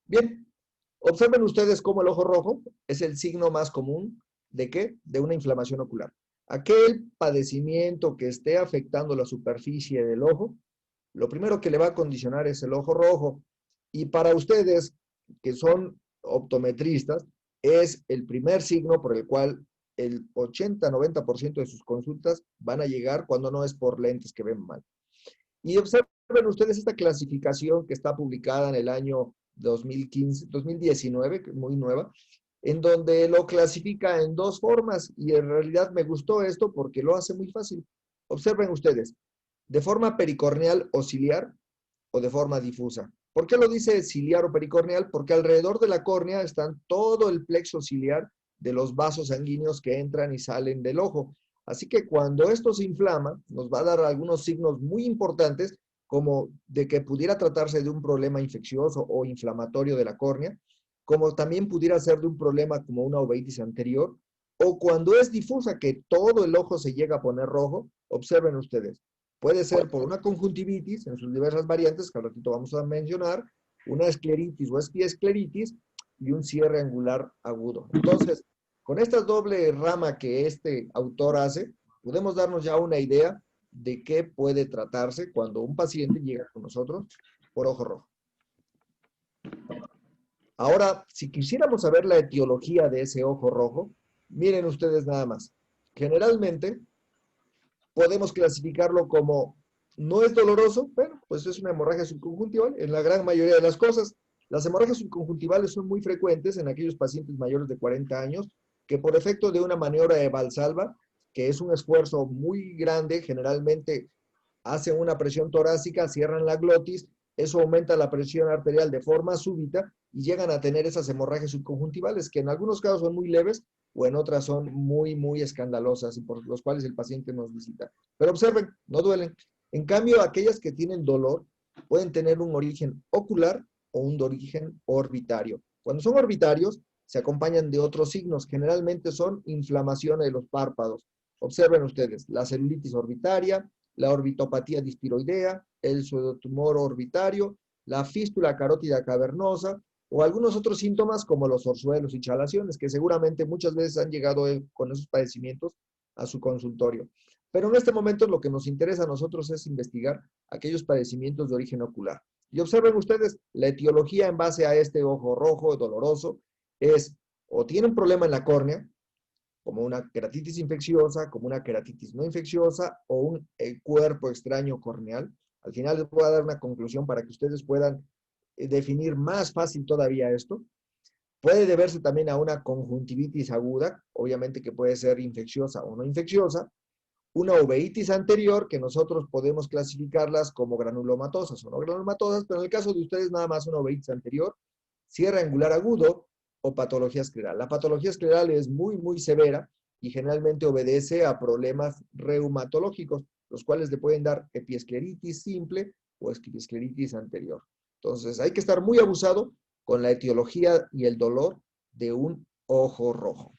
Bien, observen ustedes cómo el ojo rojo es el signo más común ¿de qué? De una inflamación ocular. Aquel padecimiento que esté afectando la superficie del ojo, lo primero que le va a condicionar es el ojo rojo. Y para ustedes, que son optometristas, es el primer signo por el cual el 80-90% de sus consultas van a llegar cuando no es por lentes que ven mal. Y observen ustedes esta clasificación que está publicada en el año 2015, 2019, que es muy nueva, en donde lo clasifica en dos formas, y en realidad me gustó esto porque lo hace muy fácil. Observen ustedes, de forma pericorneal o ciliar o de forma difusa. ¿Por qué lo dice ciliar o pericorneal? Porque alrededor de la córnea están todo el plexo ciliar de los vasos sanguíneos que entran y salen del ojo. Así que cuando esto se inflama, nos va a dar algunos signos muy importantes, como de que pudiera tratarse de un problema infeccioso o inflamatorio de la córnea, como también pudiera ser de un problema como una uveitis anterior, o cuando es difusa, que todo el ojo se llega a poner rojo. Observen ustedes, puede ser por una conjuntivitis en sus diversas variantes, que al ratito vamos a mencionar, una escleritis o espiescleritis y un cierre angular agudo. Entonces, con esta doble rama que este autor hace, podemos darnos ya una idea de qué puede tratarse cuando un paciente llega con nosotros por ojo rojo. Ahora, si quisiéramos saber la etiología de ese ojo rojo, miren ustedes nada más. Generalmente podemos clasificarlo como no es doloroso, bueno, pues es una hemorragia subconjuntival en la gran mayoría de las cosas. Las hemorragias subconjuntivales son muy frecuentes en aquellos pacientes mayores de 40 años que por efecto de una maniobra de Valsalva, que es un esfuerzo muy grande, generalmente hacen una presión torácica, cierran la glotis, eso aumenta la presión arterial de forma súbita y llegan a tener esas hemorragias subconjuntivales, que en algunos casos son muy leves o en otras son muy, muy escandalosas y por los cuales el paciente nos visita. Pero observen, no duelen. En cambio, aquellas que tienen dolor pueden tener un origen ocular o un origen orbitario. Cuando son orbitarios, se acompañan de otros signos, generalmente son inflamaciones de los párpados. Observen ustedes, la celulitis orbitaria, la orbitopatía dispiroidea, el pseudotumor orbitario, la fístula carótida cavernosa o algunos otros síntomas como los orzuelos y chalaciones, que seguramente muchas veces han llegado con esos padecimientos a su consultorio. Pero en este momento lo que nos interesa a nosotros es investigar aquellos padecimientos de origen ocular. Y observen ustedes, la etiología en base a este ojo rojo doloroso es o tiene un problema en la córnea, como una queratitis infecciosa, como una queratitis no infecciosa o un cuerpo extraño corneal. Al final les voy a dar una conclusión para que ustedes puedan definir más fácil todavía esto. Puede deberse también a una conjuntivitis aguda, obviamente que puede ser infecciosa o no infecciosa, una uveitis anterior, que nosotros podemos clasificarlas como granulomatosas o no granulomatosas, pero en el caso de ustedes nada más una uveitis anterior, cierre angular agudo o patología escleral. La patología escleral es muy, muy severa y generalmente obedece a problemas reumatológicos, los cuales le pueden dar epiescleritis simple o epiescleritis anterior. Entonces, hay que estar muy abusado con la etiología y el dolor de un ojo rojo.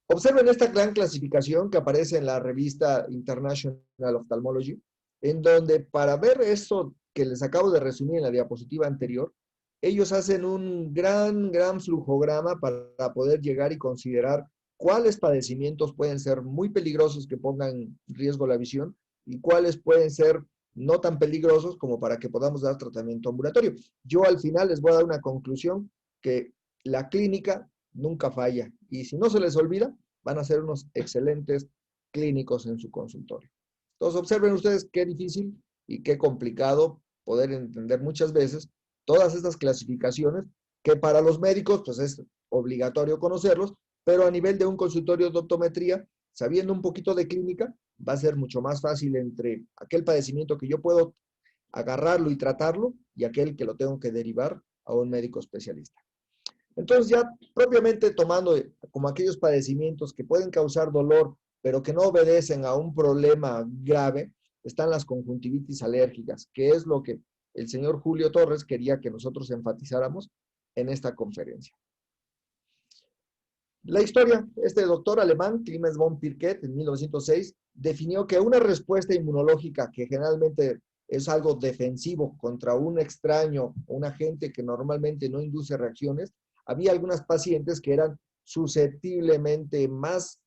Observen esta gran clasificación que aparece en la revista International Ophthalmology, en donde para ver esto que les acabo de resumir en la diapositiva anterior, ellos hacen un gran flujograma para poder llegar y considerar cuáles padecimientos pueden ser muy peligrosos que pongan en riesgo la visión y cuáles pueden ser no tan peligrosos como para que podamos dar tratamiento ambulatorio. Yo al final les voy a dar una conclusión que la clínica nunca falla y si no se les olvida, van a ser unos excelentes clínicos en su consultorio. Entonces observen ustedes qué difícil y qué complicado poder entender muchas veces todas estas clasificaciones que para los médicos pues es obligatorio conocerlos, pero a nivel de un consultorio de optometría, sabiendo un poquito de clínica, va a ser mucho más fácil entre aquel padecimiento que yo puedo agarrarlo y tratarlo y aquel que lo tengo que derivar a un médico especialista. Entonces ya propiamente tomando como aquellos padecimientos que pueden causar dolor, pero que no obedecen a un problema grave, están las conjuntivitis alérgicas, que es lo que el señor Julio Torres quería que nosotros enfatizáramos en esta conferencia. La historia, este doctor alemán, Clemens von Pirquet, en 1906, definió que una respuesta inmunológica que generalmente es algo defensivo contra un extraño, un agente que normalmente no induce reacciones, había algunas pacientes que eran susceptiblemente más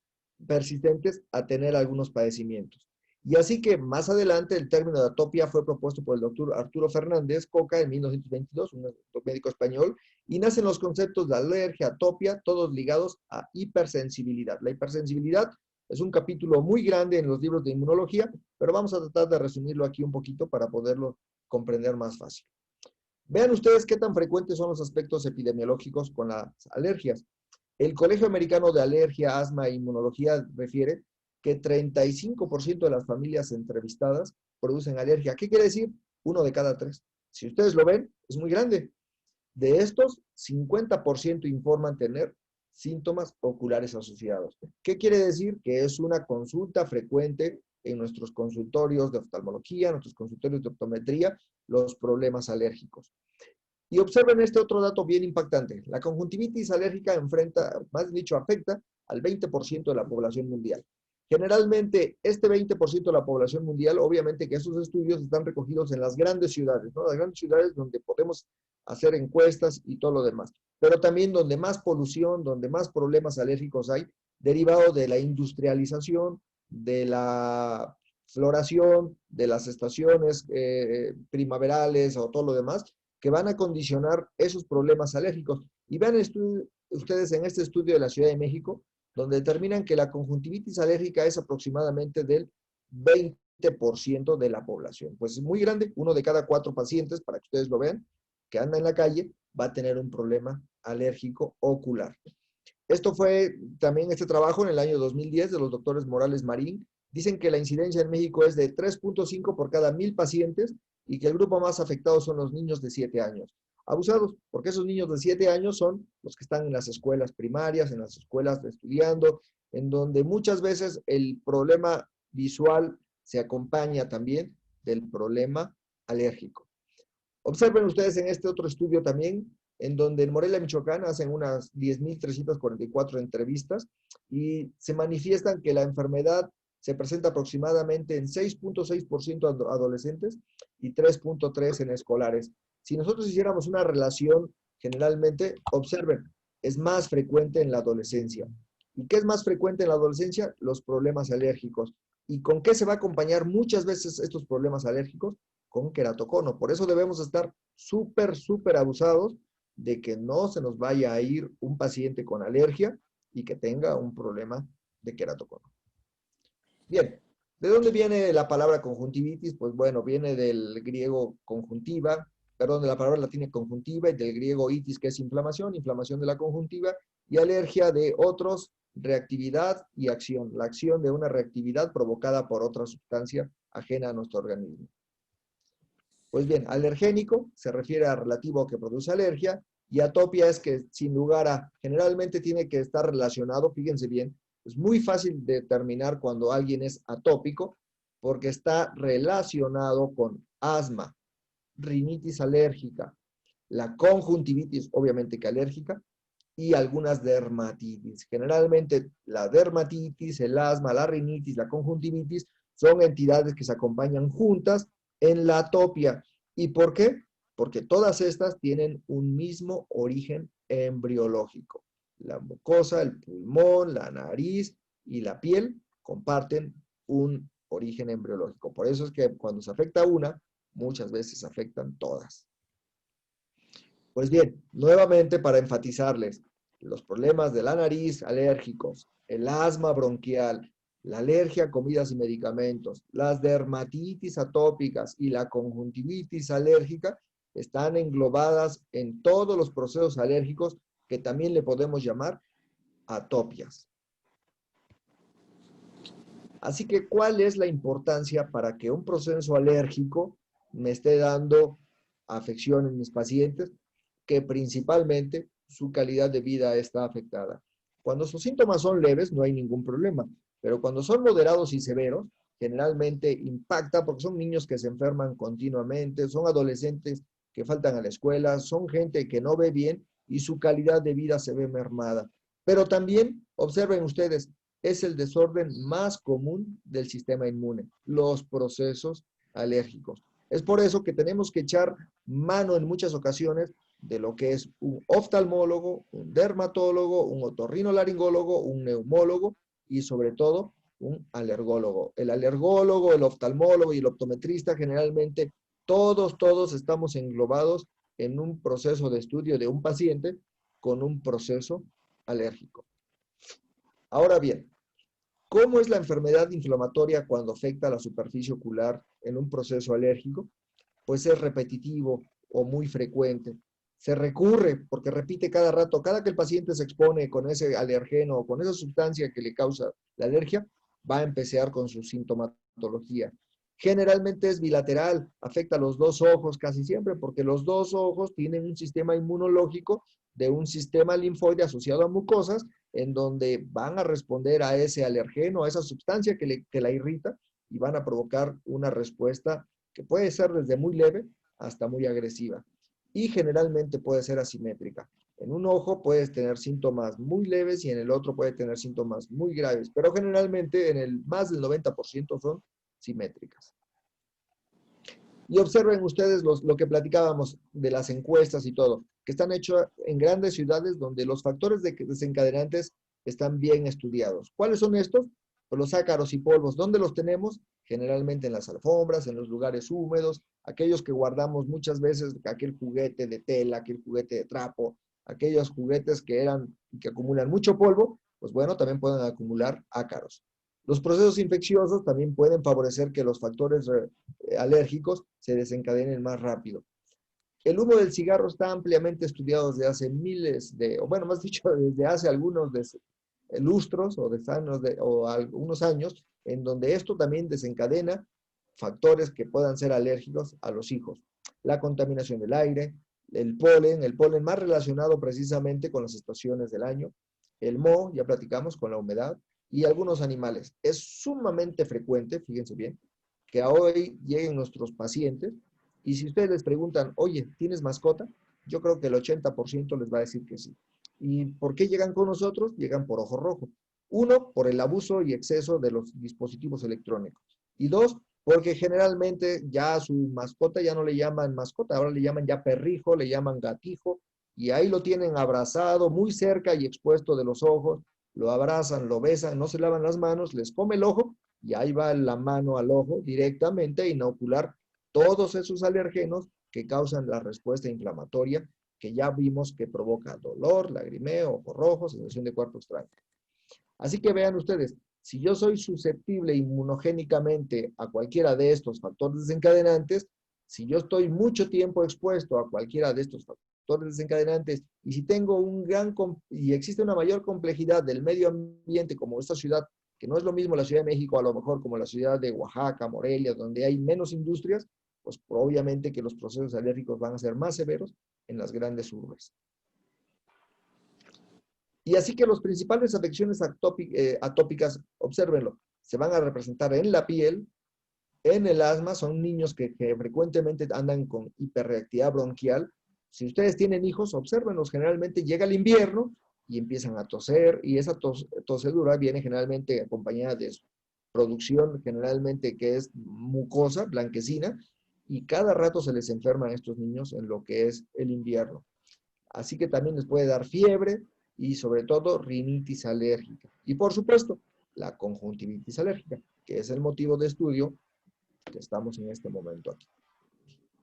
persistentes a tener algunos padecimientos. Y así que más adelante el término de atopia fue propuesto por el doctor Arturo Fernández Coca en 1922, un médico español, y nacen los conceptos de alergia, atopia, todos ligados a hipersensibilidad. La hipersensibilidad es un capítulo muy grande en los libros de inmunología, pero vamos a tratar de resumirlo aquí un poquito para poderlo comprender más fácil. Vean ustedes qué tan frecuentes son los aspectos epidemiológicos con las alergias. El Colegio Americano de Alergia, Asma e Inmunología refiere que 35% de las familias entrevistadas producen alergia. ¿Qué quiere decir? Uno de cada tres. Si ustedes lo ven, es muy grande. De estos, 50% informan tener síntomas oculares asociados. ¿Qué quiere decir? Que es una consulta frecuente en nuestros consultorios de oftalmología, nuestros consultorios de optometría, los problemas alérgicos. Y observen este otro dato bien impactante. La conjuntivitis alérgica enfrenta, más dicho, afecta al 20% de la población mundial. Generalmente, este 20% de la población mundial, obviamente que esos estudios están recogidos en las grandes ciudades, ¿no? Las grandes ciudades donde podemos hacer encuestas y todo lo demás. Pero también donde más polución, donde más problemas alérgicos hay, derivado de la industrialización, de la floración, de las estaciones primaverales o todo lo demás, que van a condicionar esos problemas alérgicos. Y vean ustedes en este estudio de la Ciudad de México, donde determinan que la conjuntivitis alérgica es aproximadamente del 20% de la población. Pues es muy grande, uno de cada 4 pacientes, para que ustedes lo vean, que anda en la calle, va a tener un problema alérgico ocular. Esto fue también este trabajo en el año 2010 de los doctores Morales Marín. Dicen que la incidencia en México es de 3.5 por cada 1000 pacientes y que el grupo más afectado son los niños de 7 años. Abusados, porque esos niños de 7 años son los que están en las escuelas primarias, en las escuelas estudiando, en donde muchas veces el problema visual se acompaña también del problema alérgico. Observen ustedes en este otro estudio también, en donde en Morelia, Michoacán, hacen unas 10.344 entrevistas y se manifiestan que la enfermedad se presenta aproximadamente en 6.6% adolescentes y 3.3% en escolares. Si nosotros hiciéramos una relación, generalmente, observen, es más frecuente en la adolescencia. ¿Y qué es más frecuente en la adolescencia? Los problemas alérgicos. ¿Y con qué se va a acompañar muchas veces estos problemas alérgicos? Con queratocono. Por eso debemos estar súper abusados de que no se nos vaya a ir un paciente con alergia y que tenga un problema de queratocono. Bien, ¿de dónde viene la palabra conjuntivitis? Pues bueno, viene del griego conjuntiva, perdón, de la palabra latina conjuntiva y del griego itis, que es inflamación, inflamación de la conjuntiva, y alergia de otros, reactividad y acción, la acción de una reactividad provocada por otra sustancia ajena a nuestro organismo. Pues bien, alergénico se refiere a relativo a que produce alergia, y atopia es que sin lugar a, generalmente tiene que estar relacionado, fíjense bien, es muy fácil determinar cuando alguien es atópico porque está relacionado con asma, rinitis alérgica, la conjuntivitis, obviamente que alérgica, y algunas dermatitis. Generalmente la dermatitis, el asma, la rinitis, la conjuntivitis son entidades que se acompañan juntas en la atopia. ¿Y por qué? Porque todas estas tienen un mismo origen embriológico. La mucosa, el pulmón, la nariz y la piel comparten un origen embriológico. Por eso es que cuando se afecta una, muchas veces afectan todas. Pues bien, nuevamente para enfatizarles, los problemas de la nariz alérgicos, el asma bronquial, la alergia a comidas y medicamentos, las dermatitis atópicas y la conjuntivitis alérgica están englobadas en todos los procesos alérgicos que también le podemos llamar atopias. Así que, ¿cuál es la importancia para que un proceso alérgico me esté dando afección en mis pacientes? Que principalmente su calidad de vida está afectada. Cuando sus síntomas son leves, no hay ningún problema, pero cuando son moderados y severos, generalmente impacta porque son niños que se enferman continuamente, son adolescentes que faltan a la escuela, son gente que no ve bien y su calidad de vida se ve mermada. Pero también, observen ustedes, es el desorden más común del sistema inmune, los procesos alérgicos. Es por eso que tenemos que echar mano en muchas ocasiones de lo que es un oftalmólogo, un dermatólogo, un otorrinolaringólogo, un neumólogo y sobre todo un alergólogo. El alergólogo, el oftalmólogo y el optometrista generalmente todos estamos englobados en un proceso de estudio de un paciente con un proceso alérgico. Ahora bien, ¿cómo es la enfermedad inflamatoria cuando afecta a la superficie ocular en un proceso alérgico? Pues es repetitivo o muy frecuente. Se recurre porque repite cada rato, cada que el paciente se expone con ese alergeno o con esa sustancia que le causa la alergia, va a empezar con su sintomatología. Generalmente es bilateral, afecta a los dos ojos casi siempre, porque los dos ojos tienen un sistema inmunológico de un sistema linfoide asociado a mucosas, en donde van a responder a ese alergeno, a esa sustancia que la irrita, y van a provocar una respuesta que puede ser desde muy leve hasta muy agresiva. Y generalmente puede ser asimétrica. En un ojo puedes tener síntomas muy leves y en el otro puede tener síntomas muy graves, pero generalmente en el más del 90% son simétricas. Y observen ustedes lo que platicábamos de las encuestas y todo, que están hechas en grandes ciudades donde los factores desencadenantes están bien estudiados. ¿Cuáles son estos? Pues los ácaros y polvos. ¿Dónde los tenemos? Generalmente en las alfombras, en los lugares húmedos, aquellos que guardamos muchas veces, aquel juguete de tela, aquel juguete de trapo, aquellos juguetes que acumulan mucho polvo, pues bueno, también pueden acumular ácaros. Los procesos infecciosos también pueden favorecer que los factores alérgicos se desencadenen más rápido. El humo del cigarro está ampliamente estudiado desde hace o bueno, más dicho, desde hace algunos lustros o algunos años, en donde esto también desencadena factores que puedan ser alérgicos a los hijos. La contaminación del aire, el polen más relacionado precisamente con las estaciones del año, el moho, ya platicamos, con la humedad, y algunos animales. Es sumamente frecuente, fíjense bien, que a hoy lleguen nuestros pacientes y si ustedes les preguntan, oye, ¿tienes mascota? Yo creo que el 80% les va a decir que sí. ¿Y por qué llegan con nosotros? Llegan por ojo rojo. Uno, por el abuso y exceso de los dispositivos electrónicos. Y dos, porque generalmente ya a su mascota ya no le llaman mascota, ahora le llaman ya perrijo, le llaman gatijo, y ahí lo tienen abrazado muy cerca y expuesto de los ojos, lo abrazan, lo besan, no se lavan las manos, les come el ojo y ahí va la mano al ojo directamente a inocular todos esos alergenos que causan la respuesta inflamatoria que ya vimos que provoca dolor, lagrimeo, ojo rojo, sensación de cuerpo extraño. Así que vean ustedes, si yo soy susceptible inmunogénicamente a cualquiera de estos factores desencadenantes, si yo estoy mucho tiempo expuesto a cualquiera de estos factores desencadenantes y si tengo y existe una mayor complejidad del medio ambiente como esta ciudad, que no es lo mismo la Ciudad de México a lo mejor como la ciudad de Oaxaca, Morelia, donde hay menos industrias, pues obviamente que los procesos alérgicos van a ser más severos en las grandes urbes. Y así que las principales afecciones atópicas, obsérvenlo, se van a representar en la piel, en el asma, son niños que frecuentemente andan con hiperreactividad bronquial. Si ustedes tienen hijos, obsérvenlos, generalmente llega el invierno y empiezan a toser, y esa tosedura viene generalmente acompañada de producción, generalmente que es mucosa, blanquecina, y cada rato se les enferman a estos niños en lo que es el invierno. Así que también les puede dar fiebre y sobre todo rinitis alérgica. Y por supuesto, la conjuntivitis alérgica, que es el motivo de estudio que estamos en este momento aquí.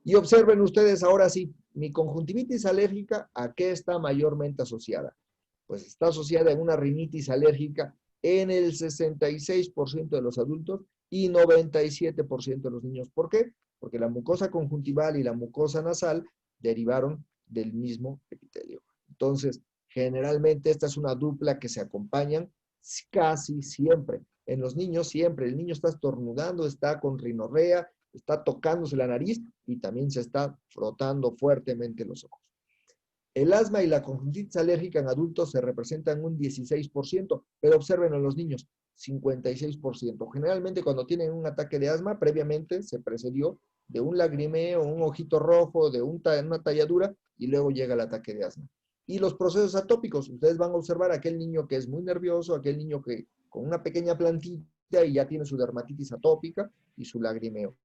Y observen ustedes ahora sí, mi conjuntivitis alérgica, ¿a qué está mayormente asociada? Pues está asociada a una rinitis alérgica en el 66% de los adultos y 97% de los niños. ¿Por qué? Porque la mucosa conjuntival y la mucosa nasal derivaron del mismo epitelio. Entonces, generalmente esta es una dupla que se acompañan casi siempre. En los niños siempre, el niño está estornudando, está con rinorrea, está tocándose la nariz y también se está frotando fuertemente los ojos. El asma y la conjuntivitis alérgica en adultos se representan un 16%, pero observen en los niños, 56%. Generalmente cuando tienen un ataque de asma, previamente se precedió de un lagrimeo, un ojito rojo, de una talladura, y luego llega el ataque de asma. Y los procesos atópicos, ustedes van a observar a aquel niño que es muy nervioso, aquel niño que con una pequeña plantita y ya tiene su dermatitis atópica y su lagrimeo.